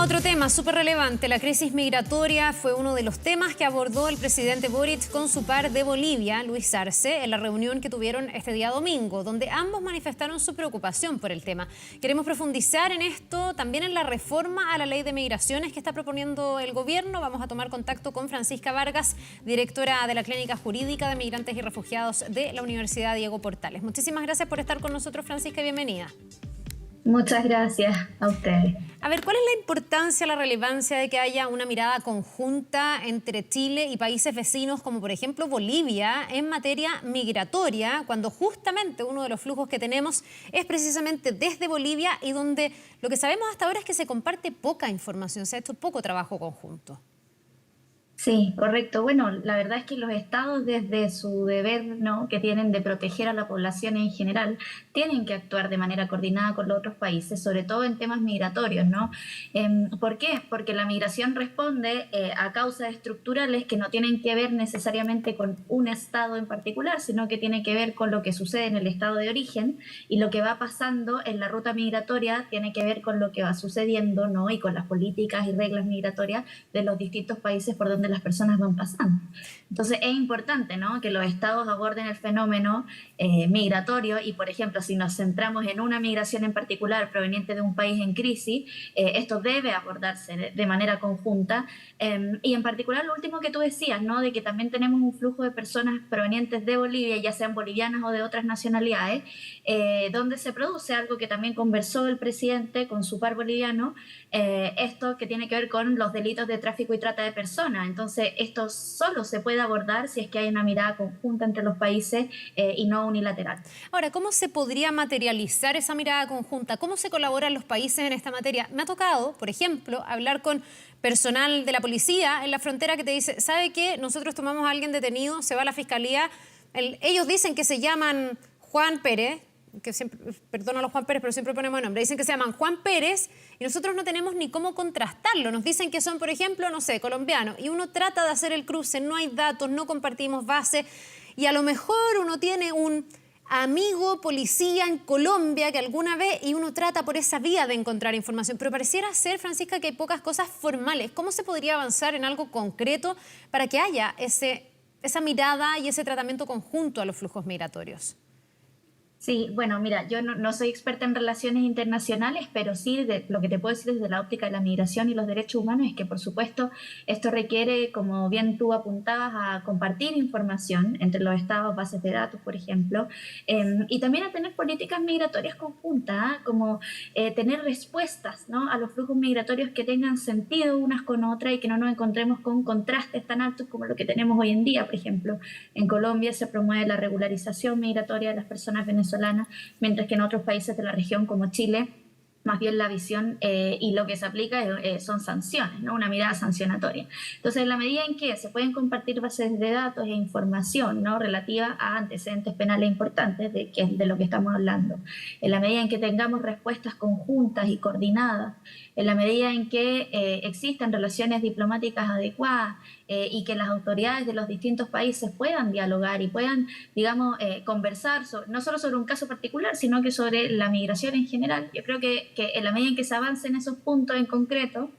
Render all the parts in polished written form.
a otro tema súper relevante. La crisis migratoria fue uno de los temas que abordó el presidente Boric con su par de Bolivia, Luis Arce, en la reunión que tuvieron este día domingo, donde ambos manifestaron su preocupación por el tema. Queremos profundizar en esto, también en la reforma a la ley de migraciones que está proponiendo el gobierno. Vamos a tomar contacto con Francisca Vargas, directora de la Clínica Jurídica de Migrantes y Refugiados de la Universidad Diego Portales. Muchísimas gracias por estar con nosotros, Francisca, y bienvenida. Muchas gracias a ustedes. A ver, ¿cuál es la importancia, la relevancia de que haya una mirada conjunta entre Chile y países vecinos como por ejemplo Bolivia en materia migratoria, cuando justamente uno de los flujos que tenemos es precisamente desde Bolivia y donde lo que sabemos hasta ahora es que se comparte poca información, se ha hecho poco trabajo conjunto? Sí, correcto. Bueno, la verdad es que los estados desde su deber, ¿no?, que tienen de proteger a la población en general, tienen que actuar de manera coordinada con los otros países, sobre todo en temas migratorios, ¿no? ¿Por qué? Porque la migración responde a causas estructurales que no tienen que ver necesariamente con un estado en particular, sino que tiene que ver con lo que sucede en el estado de origen, y lo que va pasando en la ruta migratoria tiene que ver con lo que va sucediendo, ¿no?, y con las políticas y reglas migratorias de los distintos países por donde las personas van pasando. Entonces es importante, ¿no?, que los estados aborden el fenómeno migratorio y, por ejemplo, si nos centramos en una migración en particular proveniente de un país en crisis, esto debe abordarse de manera conjunta y en particular lo último que tú decías, ¿no?, de que también tenemos un flujo de personas provenientes de Bolivia, ya sean bolivianas o de otras nacionalidades, donde se produce algo que también conversó el presidente con su par boliviano, esto que tiene que ver con los delitos de tráfico y trata de personas. Entonces, esto solo se puede abordar si es que hay una mirada conjunta entre los países y no unilateral. Ahora, ¿cómo se podría materializar esa mirada conjunta? ¿Cómo se colaboran los países en esta materia? Me ha tocado, por ejemplo, hablar con personal de la policía en la frontera que te dice, ¿sabe qué? Nosotros tomamos a alguien detenido, se va a la fiscalía, ellos dicen que se llaman Juan Pérez, que siempre, perdón a los Juan Pérez, pero siempre ponemos nombre, dicen que se llaman Juan Pérez y nosotros no tenemos ni cómo contrastarlo. Nos dicen que son, por ejemplo, no sé, colombianos, y uno trata de hacer el cruce, no hay datos, no compartimos base, y a lo mejor uno tiene un amigo policía en Colombia que alguna vez, y uno trata por esa vía de encontrar información, pero pareciera ser, Francisca, que hay pocas cosas formales. ¿Cómo se podría avanzar en algo concreto para que haya esa mirada y ese tratamiento conjunto a los flujos migratorios? Sí, bueno, mira, yo no soy experta en relaciones internacionales, pero sí lo que te puedo decir desde la óptica de la migración y los derechos humanos es que, por supuesto, esto requiere, como bien tú apuntabas, a compartir información entre los estados, bases de datos, por ejemplo, y también a tener políticas migratorias conjuntas, como tener respuestas, ¿no?, a los flujos migratorios que tengan sentido unas con otras y que no nos encontremos con contrastes tan altos como lo que tenemos hoy en día. Por ejemplo, en Colombia se promueve la regularización migratoria de las personas venezolanas, mientras que en otros países de la región como Chile, más bien la visión y lo que se aplica son sanciones, ¿no?, una mirada sancionatoria. Entonces, en la medida en que se pueden compartir bases de datos e información, ¿no?, relativa a antecedentes penales importantes, que es de lo que estamos hablando, en la medida en que tengamos respuestas conjuntas y coordinadas, en la medida en que existan relaciones diplomáticas adecuadas y que las autoridades de los distintos países puedan dialogar y puedan, digamos, conversar no solo sobre un caso particular, sino que sobre la migración en general. Yo creo que en la medida en que se avance en esos puntos en concreto,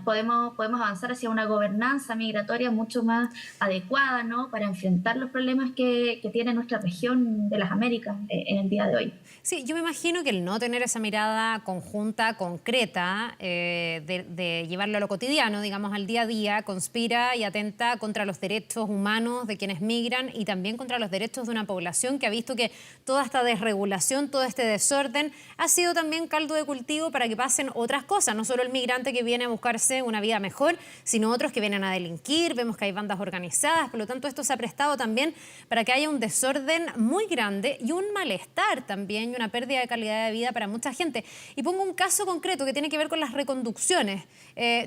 podemos avanzar hacia una gobernanza migratoria mucho más adecuada, ¿no?, para enfrentar los problemas que tiene nuestra región de las Américas en el día de hoy. Sí, yo me imagino que el no tener esa mirada conjunta, concreta, de llevarlo a lo cotidiano, digamos, al día a día, conspira y atenta contra los derechos humanos de quienes migran y también contra los derechos de una población que ha visto que toda esta desregulación, todo este desorden ha sido también caldo de cultivo para que pasen otras cosas, no solo el migrante que viene a buscarse una vida mejor, sino otros que vienen a delinquir. Vemos que hay bandas organizadas, por lo tanto esto se ha prestado también para que haya un desorden muy grande y un malestar también y una pérdida de calidad de vida para mucha gente. Y pongo un caso concreto que tiene que ver con las reconducciones.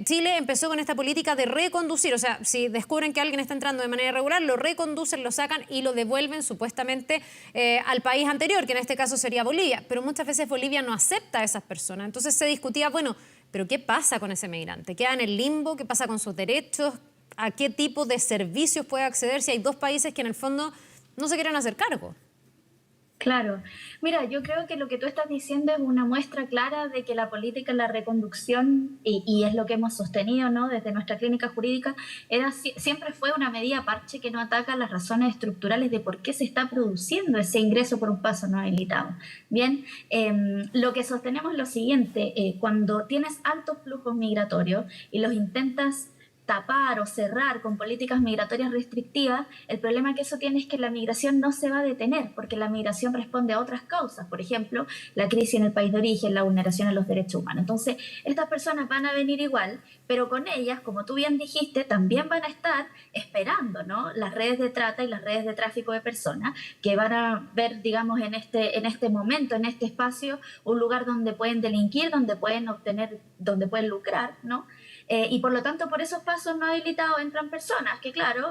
Chile empezó con esta política de reconducir, o sea, si descubren que alguien está entrando de manera irregular, lo reconducen, lo sacan y lo devuelven supuestamente al país anterior, que en este caso sería Bolivia, pero muchas veces Bolivia no acepta a esas personas. Entonces se discutía, bueno, pero ¿qué pasa con ese migrante? ¿Queda en el limbo? ¿Qué pasa con sus derechos? ¿A qué tipo de servicios puede acceder si hay dos países que en el fondo no se quieren hacer cargo? Claro. Mira, yo creo que lo que tú estás diciendo es una muestra clara de que la política en la reconducción, y es lo que hemos sostenido, ¿no? Desde nuestra clínica jurídica, siempre fue una medida parche que no ataca las razones estructurales de por qué se está produciendo ese ingreso por un paso no habilitado. Bien, lo que sostenemos es lo siguiente, cuando tienes altos flujos migratorios y los intentas tapar o cerrar con políticas migratorias restrictivas, el problema que eso tiene es que la migración no se va a detener, porque la migración responde a otras causas, por ejemplo, la crisis en el país de origen, la vulneración de los derechos humanos. Entonces, estas personas van a venir igual, pero con ellas, como tú bien dijiste, también van a estar esperando, ¿no? Las redes de trata y las redes de tráfico de personas, que van a ver, digamos, en este momento, en este espacio, un lugar donde pueden delinquir, donde pueden obtener, donde pueden lucrar, ¿no? Y por lo tanto, por esos pasos no habilitados entran personas que, claro,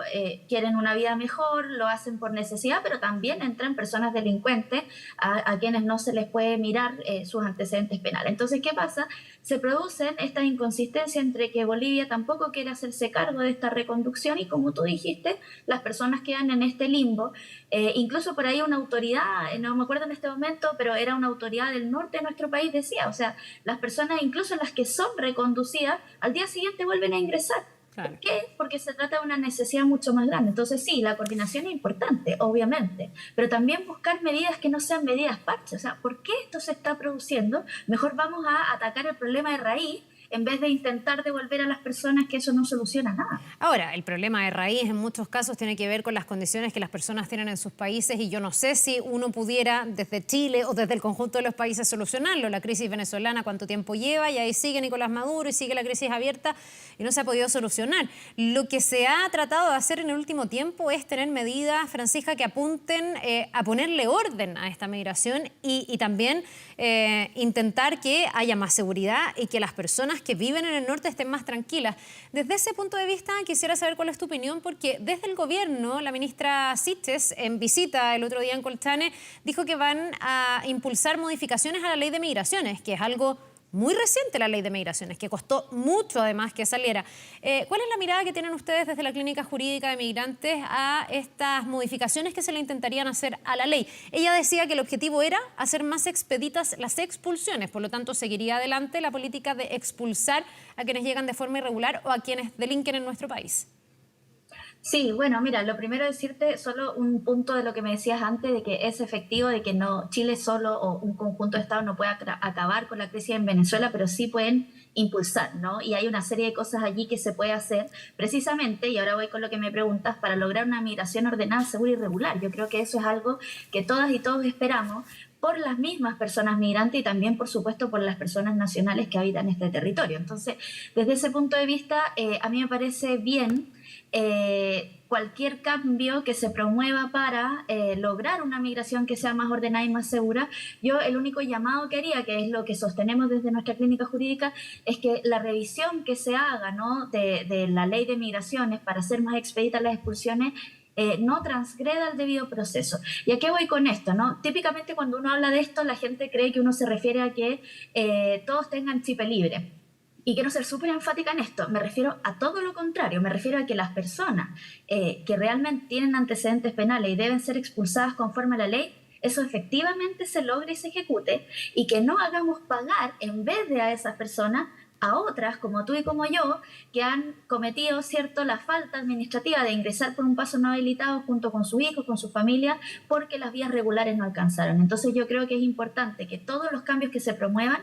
quieren una vida mejor, lo hacen por necesidad, pero también entran personas delincuentes a quienes no se les puede mirar sus antecedentes penales. Entonces, ¿qué pasa? Se producen estas inconsistencias entre que Bolivia tampoco quiere hacerse cargo de esta reconducción y, como tú dijiste, las personas quedan en este limbo. Incluso por ahí una autoridad, no me acuerdo en este momento, pero era una autoridad del norte de nuestro país, decía, o sea, las personas, incluso las que son reconducidas, al día siguiente vuelven a ingresar. Claro. ¿Por qué? Porque se trata de una necesidad mucho más grande. Entonces sí, la coordinación es importante, obviamente, pero también buscar medidas que no sean medidas parches. O sea, ¿por qué esto se está produciendo? Mejor vamos a atacar el problema de raíz en vez de intentar devolver a las personas, que eso no soluciona nada. Ahora, el problema de raíz en muchos casos tiene que ver con las condiciones que las personas tienen en sus países y yo no sé si uno pudiera desde Chile o desde el conjunto de los países solucionarlo. La crisis venezolana, ¿cuánto tiempo lleva? Y ahí sigue Nicolás Maduro y sigue la crisis abierta y no se ha podido solucionar. Lo que se ha tratado de hacer en el último tiempo es tener medidas, Francisca, que apunten a ponerle orden a esta migración y también intentar que haya más seguridad y que las personas que viven en el norte estén más tranquilas. Desde ese punto de vista, quisiera saber cuál es tu opinión, porque desde el gobierno, la ministra Siches, en visita el otro día en Colchane, dijo que van a impulsar modificaciones a la ley de migraciones, que es algo muy reciente, la ley de migraciones, que costó mucho además que saliera. ¿Cuál es la mirada que tienen ustedes desde la Clínica Jurídica de Migrantes a estas modificaciones que se le intentarían hacer a la ley? Ella decía que el objetivo era hacer más expeditas las expulsiones, por lo tanto seguiría adelante la política de expulsar a quienes llegan de forma irregular o a quienes delinquen en nuestro país. Sí, bueno, mira, lo primero es decirte solo un punto de lo que me decías antes, de que es efectivo, de que no Chile solo o un conjunto de estados no puede acabar con la crisis en Venezuela, pero sí pueden impulsar, ¿no? Y hay una serie de cosas allí que se puede hacer precisamente, y ahora voy con lo que me preguntas, para lograr una migración ordenada, segura y regular. Yo creo que eso es algo que todas y todos esperamos por las mismas personas migrantes y también, por supuesto, por las personas nacionales que habitan este territorio. Entonces, desde ese punto de vista, a mí me parece bien cualquier cambio que se promueva para lograr una migración que sea más ordenada y más segura. Yo el único llamado que haría, que es lo que sostenemos desde nuestra clínica jurídica, es que la revisión que se haga, ¿no?, de la ley de migraciones para hacer más expeditas las expulsiones no transgreda el debido proceso. ¿Y a qué voy con esto? ¿No? Típicamente cuando uno habla de esto, la gente cree que uno se refiere a que todos tengan chip libre. Y quiero ser súper enfática en esto, me refiero a todo lo contrario, me refiero a que las personas que realmente tienen antecedentes penales y deben ser expulsadas conforme a la ley, eso efectivamente se logre y se ejecute, y que no hagamos pagar en vez de a esas personas a otras, como tú y como yo, que han cometido, ¿cierto?, la falta administrativa de ingresar por un paso no habilitado junto con su hijo, con su familia, porque las vías regulares no alcanzaron. Entonces yo creo que es importante que todos los cambios que se promuevan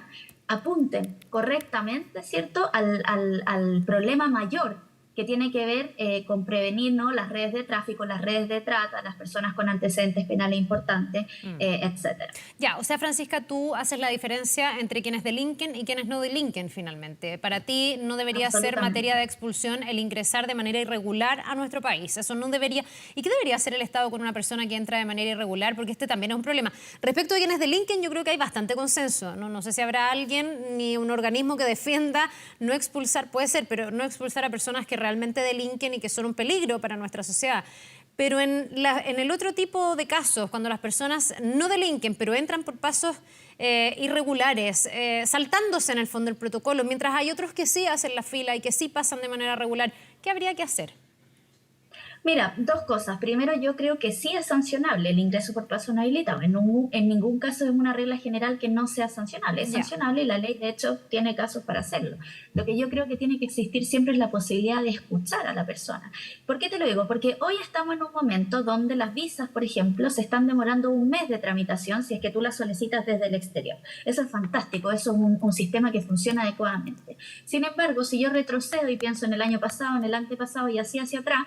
apunten correctamente, ¿cierto?, al problema mayor que tiene que ver con prevenir, ¿no?, las redes de tráfico, las redes de trata, las personas con antecedentes penales importantes, etcétera. Ya, o sea, Francisca, tú haces la diferencia entre quienes delinquen y quienes no delinquen finalmente. Para ti no debería ser materia de expulsión el ingresar de manera irregular a nuestro país. Eso no debería. ¿Y qué debería hacer el Estado con una persona que entra de manera irregular? Porque este también es un problema. Respecto a quienes delinquen, yo creo que hay bastante consenso. No sé si habrá alguien ni un organismo que defienda no expulsar, puede ser, pero no expulsar a personas que realmente delinquen y que son un peligro para nuestra sociedad. Pero en el otro tipo de casos, cuando las personas no delinquen, pero entran por pasos irregulares, saltándose en el fondo el protocolo, mientras hay otros que sí hacen la fila y que sí pasan de manera regular, ¿qué habría que hacer? Mira, dos cosas. Primero, yo creo que sí es sancionable el ingreso por plazo no habilitado. En ningún caso es una regla general que no sea sancionable. Es Ya. sancionable y la ley, de hecho, tiene casos para hacerlo. Lo que yo creo que tiene que existir siempre es la posibilidad de escuchar a la persona. ¿Por qué te lo digo? Porque hoy estamos en un momento donde las visas, por ejemplo, se están demorando un mes de tramitación si es que tú las solicitas desde el exterior. Eso es fantástico, eso es un sistema que funciona adecuadamente. Sin embargo, si yo retrocedo y pienso en el año pasado, en el antepasado y así hacia atrás,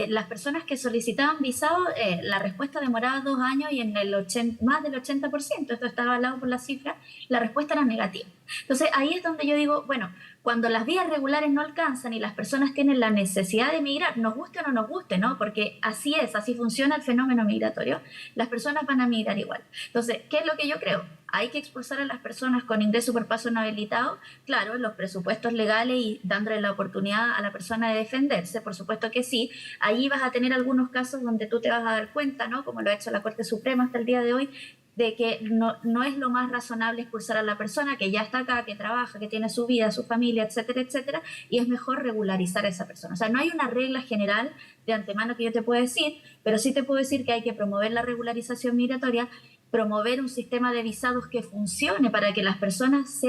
las personas que solicitaban visado, la respuesta demoraba 2 años y en el 80, más del 80%, esto está avalado por la cifra, la respuesta era negativa. Entonces ahí es donde yo digo, bueno, cuando las vías regulares no alcanzan y las personas tienen la necesidad de migrar, nos guste o no nos guste, ¿no? Porque así es, así funciona el fenómeno migratorio, las personas van a migrar igual. Entonces, ¿qué es lo que yo creo? Hay que expulsar a las personas con ingreso por paso no habilitado, claro, los presupuestos legales y dándole la oportunidad a la persona de defenderse, por supuesto que sí. Ahí vas a tener algunos casos donde tú te vas a dar cuenta, ¿no? Como lo ha hecho la Corte Suprema hasta el día de hoy, de que no es lo más razonable expulsar a la persona que ya está acá, que trabaja, que tiene su vida, su familia, etcétera, etcétera, y es mejor regularizar a esa persona. O sea, no hay una regla general de antemano que yo te pueda decir, pero sí te puedo decir que hay que promover la regularización migratoria, promover un sistema de visados que funcione para que las personas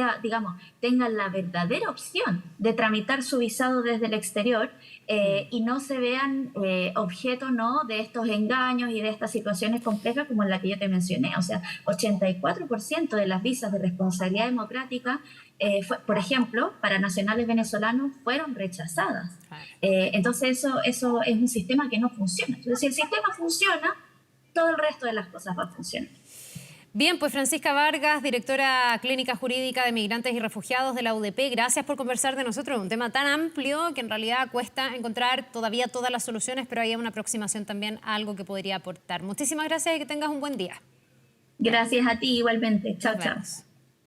tengan la verdadera opción de tramitar su visado desde el exterior, y no se vean objeto, ¿no?, de estos engaños y de estas situaciones complejas como la que yo te mencioné. O sea, 84% de las visas de responsabilidad democrática, por ejemplo, para nacionales venezolanos, fueron rechazadas. Claro. Entonces eso es un sistema que no funciona. Entonces, si el sistema funciona, todo el resto de las cosas va a funcionar. Bien, pues Francisca Vargas, directora clínica jurídica de migrantes y refugiados de la UDP, gracias por conversar de nosotros. Un tema tan amplio que en realidad cuesta encontrar todavía todas las soluciones, pero hay una aproximación también a algo que podría aportar. Muchísimas gracias y que tengas un buen día. Gracias a ti igualmente. Nos Chao, chao. vemos.